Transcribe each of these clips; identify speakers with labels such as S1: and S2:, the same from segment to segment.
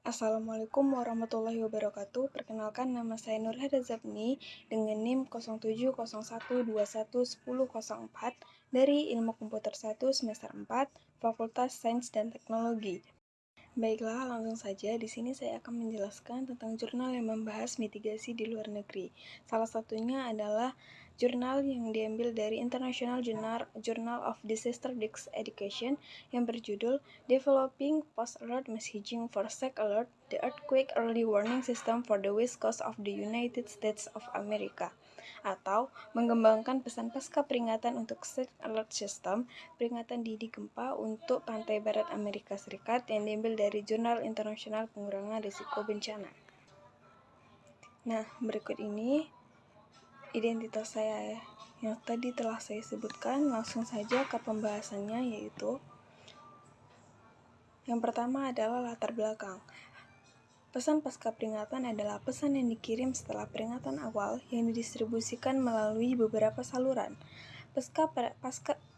S1: Assalamualaikum warahmatullahi wabarakatuh. Perkenalkan, nama saya Nurhada Zabni dengan NIM 0701211004 dari Ilmu Komputer 1 semester 4, Fakultas Sains dan Teknologi. Baiklah, langsung saja. Di sini saya akan menjelaskan tentang jurnal yang membahas mitigasi di luar negeri. Salah satunya adalah jurnal yang diambil dari International Journal of Disaster Risk Education yang berjudul Developing Post-Alert Messaging for Shock Alert, the Earthquake Early Warning System for the West Coast of the United States of America, atau mengembangkan pesan pasca peringatan untuk Shock Alert System, peringatan dini gempa untuk pantai barat Amerika Serikat, yang diambil dari Jurnal Internasional Pengurangan Risiko Bencana. Nah, berikut ini identitas saya yang tadi telah saya sebutkan. Langsung saja ke pembahasannya, yaitu yang pertama adalah latar belakang. Pesan pasca peringatan adalah pesan yang dikirim setelah peringatan awal yang didistribusikan melalui beberapa saluran.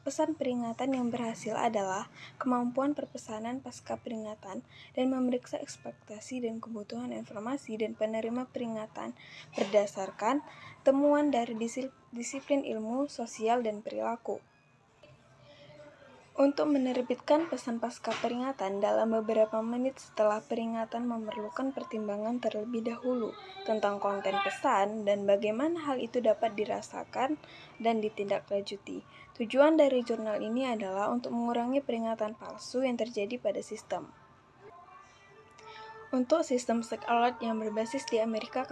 S1: Pesan peringatan yang berhasil adalah kemampuan perpesanan pasca peringatan dan memeriksa ekspektasi dan kebutuhan informasi dan penerima peringatan berdasarkan temuan dari disiplin ilmu, sosial, dan perilaku. Untuk menerbitkan pesan pasca peringatan dalam beberapa menit setelah peringatan memerlukan pertimbangan terlebih dahulu tentang konten pesan dan bagaimana hal itu dapat dirasakan dan ditindaklanjuti. Tujuan dari jurnal ini adalah untuk mengurangi peringatan palsu yang terjadi pada sistem. Untuk sistem Shock Alert yang berbasis di Amerika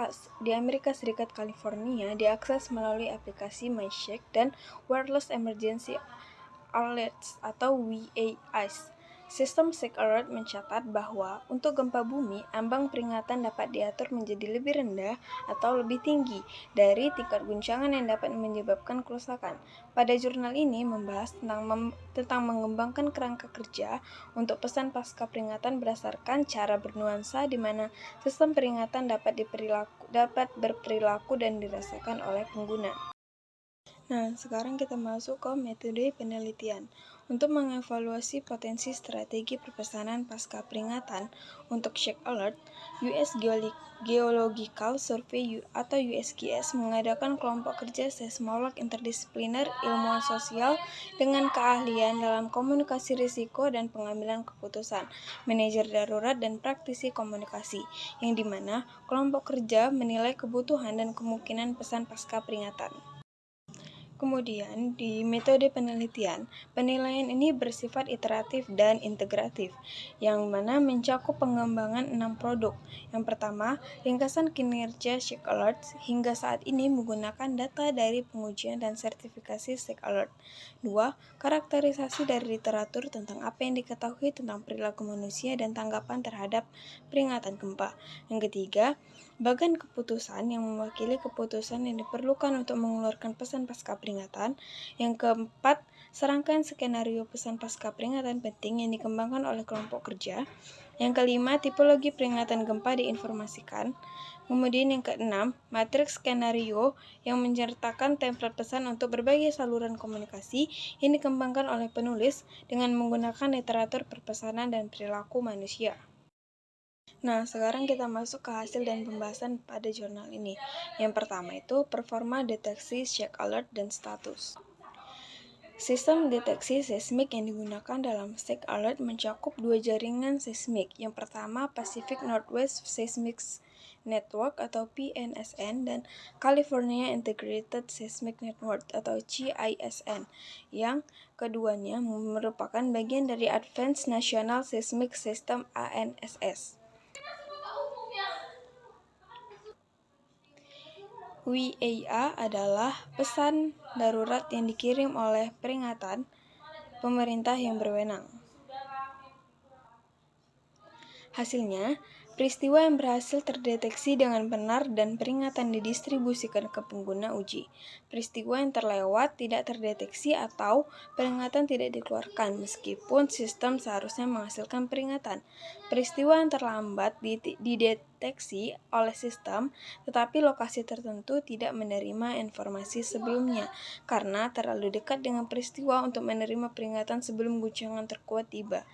S1: Serikat California diakses melalui aplikasi MyShock dan Wireless Emergency Alerts atau WAAS. Sistem Shock Alert mencatat bahwa untuk gempa bumi, ambang peringatan dapat diatur menjadi lebih rendah atau lebih tinggi dari tingkat guncangan yang dapat menyebabkan kerusakan. Pada jurnal ini membahas tentang mengembangkan kerangka kerja untuk pesan pasca peringatan berdasarkan cara bernuansa di mana sistem peringatan dapat berperilaku dan dirasakan oleh pengguna. Nah, sekarang kita masuk ke metode penelitian. Untuk mengevaluasi potensi strategi perpesanan pasca peringatan untuk Shock Alert, US Geological Survey atau USGS mengadakan kelompok kerja seismolog interdisipliner ilmuwan sosial dengan keahlian dalam komunikasi risiko dan pengambilan keputusan, manajer darurat, dan praktisi komunikasi, yang dimana kelompok kerja menilai kebutuhan dan kemungkinan pesan pasca peringatan. Kemudian, di metode penelitian, penilaian ini bersifat iteratif dan integratif, yang mana mencakup pengembangan 6 produk. Yang pertama, ringkasan kinerja Shock Alert hingga saat ini menggunakan data dari pengujian dan sertifikasi Shock Alert. 2. Karakterisasi dari literatur tentang apa yang diketahui tentang perilaku manusia dan tanggapan terhadap peringatan gempa. Yang ketiga, bagan keputusan yang mewakili keputusan yang diperlukan untuk mengeluarkan pesan pasca peringatan. Yang keempat, serangkaian skenario pesan pasca peringatan penting yang dikembangkan oleh kelompok kerja. Yang kelima, tipologi peringatan gempa diinformasikan. Kemudian yang keenam, matriks skenario yang menyertakan template pesan untuk berbagai saluran komunikasi yang dikembangkan oleh penulis dengan menggunakan literatur perpesanan dan perilaku manusia. Nah, sekarang kita masuk ke hasil dan pembahasan pada jurnal ini. Yang pertama itu performa deteksi Shock Alert dan status. Sistem deteksi seismik yang digunakan dalam Shock Alert mencakup 2 jaringan seismik. Yang pertama Pacific Northwest Seismic Network atau PNSN dan California Integrated Seismic Network atau CISN. Yang keduanya merupakan bagian dari Advanced National Seismic System ANSS. WAA adalah pesan darurat yang dikirim oleh peringatan pemerintah yang berwenang. Hasilnya, peristiwa yang berhasil terdeteksi dengan benar dan peringatan didistribusikan ke pengguna uji. Peristiwa yang terlewat tidak terdeteksi atau peringatan tidak dikeluarkan meskipun sistem seharusnya menghasilkan peringatan. Peristiwa yang terlambat dideteksi oleh sistem tetapi lokasi tertentu tidak menerima informasi sebelumnya karena terlalu dekat dengan peristiwa untuk menerima peringatan sebelum guncangan terkuat tiba.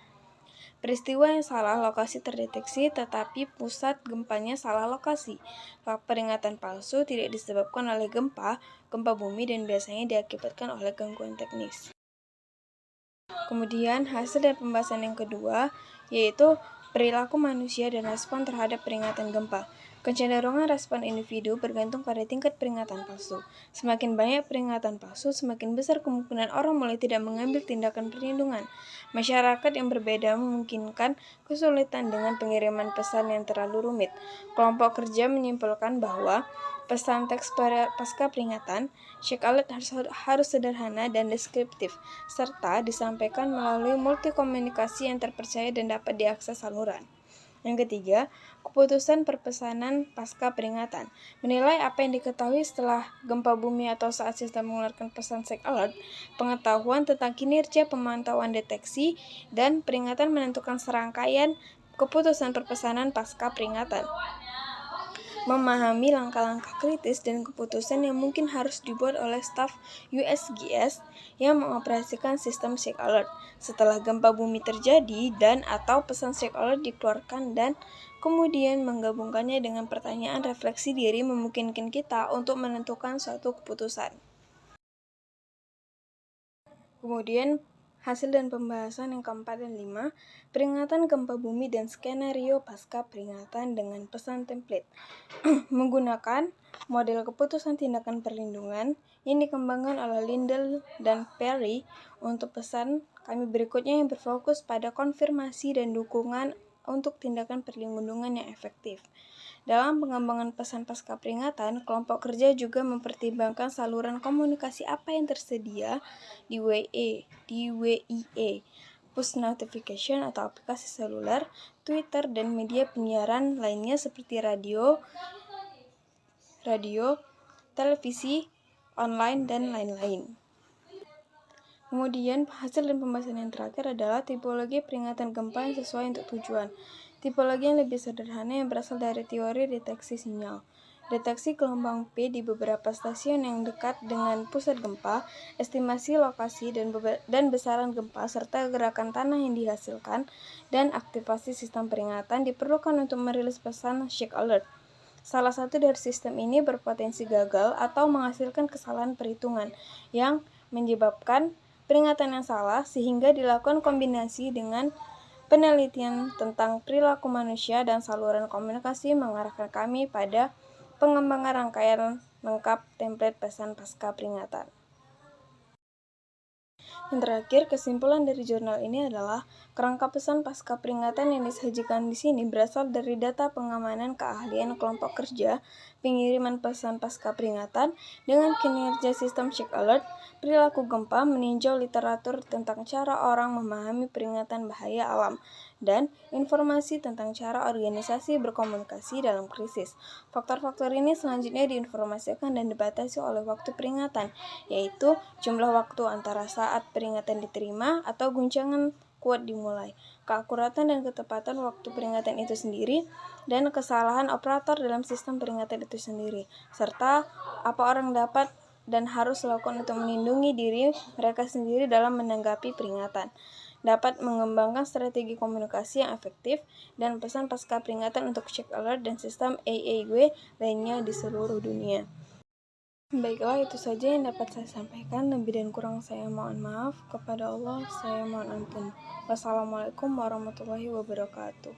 S1: Peristiwa yang salah lokasi terdeteksi, tetapi pusat gempanya salah lokasi. Peringatan palsu tidak disebabkan oleh gempa bumi dan biasanya diakibatkan oleh gangguan teknis. Kemudian hasil dan pembahasan yang kedua yaitu perilaku manusia dan respon terhadap peringatan gempa. Kecenderungan respon individu bergantung pada tingkat peringatan palsu. Semakin banyak peringatan palsu, semakin besar kemungkinan orang mulai tidak mengambil tindakan perlindungan. Masyarakat yang berbeda memungkinkan kesulitan dengan pengiriman pesan yang terlalu rumit. Kelompok kerja menyimpulkan bahwa pesan teks pasca peringatan Sheikh Alert harus sederhana dan deskriptif, serta disampaikan melalui multikomunikasi yang terpercaya dan dapat diakses saluran. Yang ketiga, keputusan perpesanan pasca peringatan. Menilai apa yang diketahui setelah gempa bumi atau saat sistem mengeluarkan pesan Sheikh Alert, pengetahuan tentang kinerja pemantauan deteksi, dan peringatan menentukan serangkaian keputusan perpesanan pasca peringatan. Memahami langkah-langkah kritis dan keputusan yang mungkin harus dibuat oleh staf USGS yang mengoperasikan sistem Sheikh Alert setelah gempa bumi terjadi dan atau pesan Sheikh Alert dikeluarkan, dan kemudian menggabungkannya dengan pertanyaan refleksi diri memungkinkan kita untuk menentukan suatu keputusan. Kemudian hasil dan pembahasan yang keempat dan 5, peringatan gempa bumi dan skenario pasca peringatan dengan pesan template. Menggunakan model keputusan tindakan perlindungan yang dikembangkan oleh Lindell dan Perry untuk pesan kami berikutnya yang berfokus pada konfirmasi dan dukungan untuk tindakan perlindungan yang efektif. Dalam pengembangan pesan pasca peringatan, kelompok kerja juga mempertimbangkan saluran komunikasi apa yang tersedia di WIA, push notification atau aplikasi seluler, Twitter, dan media penyiaran lainnya seperti radio, televisi, online, dan lain-lain. Kemudian hasil dan pembahasan yang terakhir adalah tipologi peringatan gempa yang sesuai untuk tujuan. Tipologi yang lebih sederhana yang berasal dari teori deteksi sinyal. Deteksi gelombang P di beberapa stasiun yang dekat dengan pusat gempa, estimasi lokasi dan besaran gempa, serta gerakan tanah yang dihasilkan, dan aktivasi sistem peringatan diperlukan untuk merilis pesan Sheikh Alert. Salah satu dari sistem ini berpotensi gagal atau menghasilkan kesalahan perhitungan yang menyebabkan peringatan yang salah, sehingga dilakukan kombinasi dengan penelitian tentang perilaku manusia dan saluran komunikasi mengarahkan kami pada pengembangan rangkaian lengkap template pesan pasca peringatan. Yang terakhir, kesimpulan dari jurnal ini adalah kerangka pesan pasca peringatan yang disajikan di sini berasal dari data pengamanan keahlian kelompok kerja pengiriman pesan pasca peringatan dengan kinerja sistem Sheikh Alert, perilaku gempa, meninjau literatur tentang cara orang memahami peringatan bahaya alam, dan informasi tentang cara organisasi berkomunikasi dalam krisis. Faktor-faktor ini selanjutnya diinformasikan dan dibatasi oleh waktu peringatan, yaitu jumlah waktu antara saat peringatan diterima atau guncangan kuat dimulai, keakuratan dan ketepatan waktu peringatan itu sendiri, dan kesalahan operator dalam sistem peringatan itu sendiri, serta apa orang dapat dan harus lakukan untuk melindungi diri mereka sendiri dalam menanggapi peringatan. Dapat mengembangkan strategi komunikasi yang efektif dan pesan pasca peringatan untuk Sheikh Alert dan sistem AAW lainnya di seluruh dunia. Baiklah, itu saja yang dapat saya sampaikan. Lebih dan kurang saya mohon maaf. Kepada Allah saya mohon ampun. Wassalamualaikum warahmatullahi wabarakatuh.